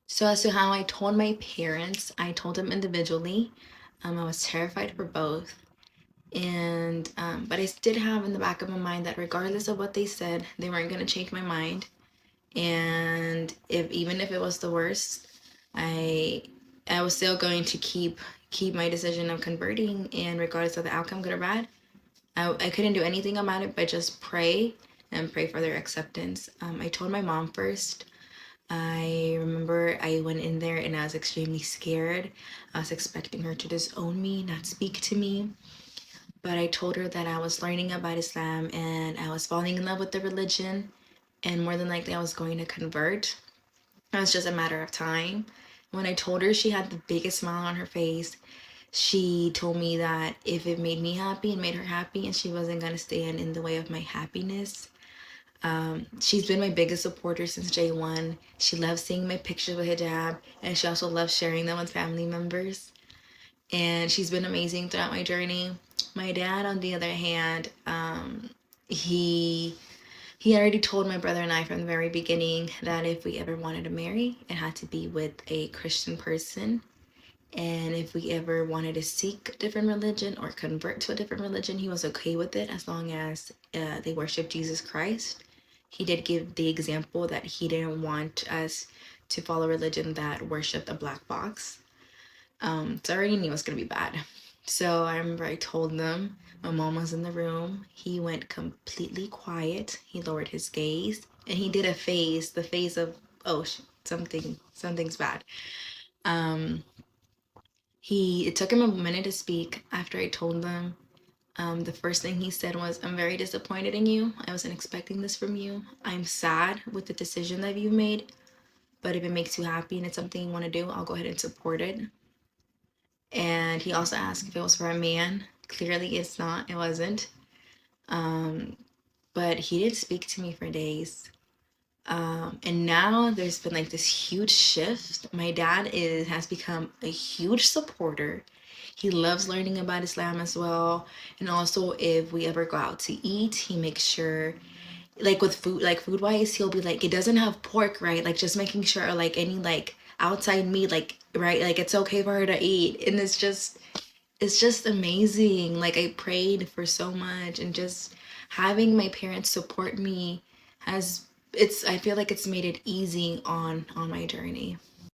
So as to how I told my parents, I told them individually. I was terrified for both. And but I did have in the back of my mind that regardless of what they said, they weren't going to change my mind. And if even if it was the worst, I I was still going to keep my decision of converting, and regardless of the outcome, good or bad, I couldn't do anything about it but just pray and pray for their acceptance. I told my mom first. I remember I went in there and I was extremely scared. I was expecting her to disown me, not speak to me. But I told her that I was learning about Islam and I was falling in love with the religion, and more than likely I was going to convert. It was just a matter of time. When I told her, she had the biggest smile on her face. She told me that if it made me happy and made her happy, and she wasn't going to stand in the way of my happiness. She's been my biggest supporter since day one. She loves seeing my pictures with hijab, and she also loves sharing them with family members. And she's been amazing throughout my journey. My dad, on the other hand, he he already told my brother and I from the very beginning that if we ever wanted to marry, it had to be with a Christian person. And if we ever wanted to seek a different religion or convert to a different religion, he was okay with it as long as they worship Jesus Christ. He did give the example that he didn't want us to follow a religion that worshiped a black box. So I already knew it was going to be bad. So I remember I told them, my mom was in the room. He went completely quiet. He lowered his gaze and he did a face, the face of, oh, something's bad. Um, it took him a minute to speak after I told them. The first thing he said was, I'm very disappointed in you. I wasn't expecting this from you. I'm sad with the decision that you've made, but if it makes you happy and it's something you want to do, I'll go ahead and support it. And he also asked if it was for a man. Clearly, it's not. It wasn't. Um, but he did speak to me for days. And now there's been like this huge shift. My dad has become a huge supporter. He loves learning about Islam as well. And also, if we ever go out to eat, he makes sure, like with food, like food wise, he'll be like, it doesn't have pork, right? Like just making sure, or like any like outside meat, like right, like it's okay for her to eat. And it's just amazing. Like I prayed for so much, and just having my parents support me has, it's, I feel like it's made it easy on my journey.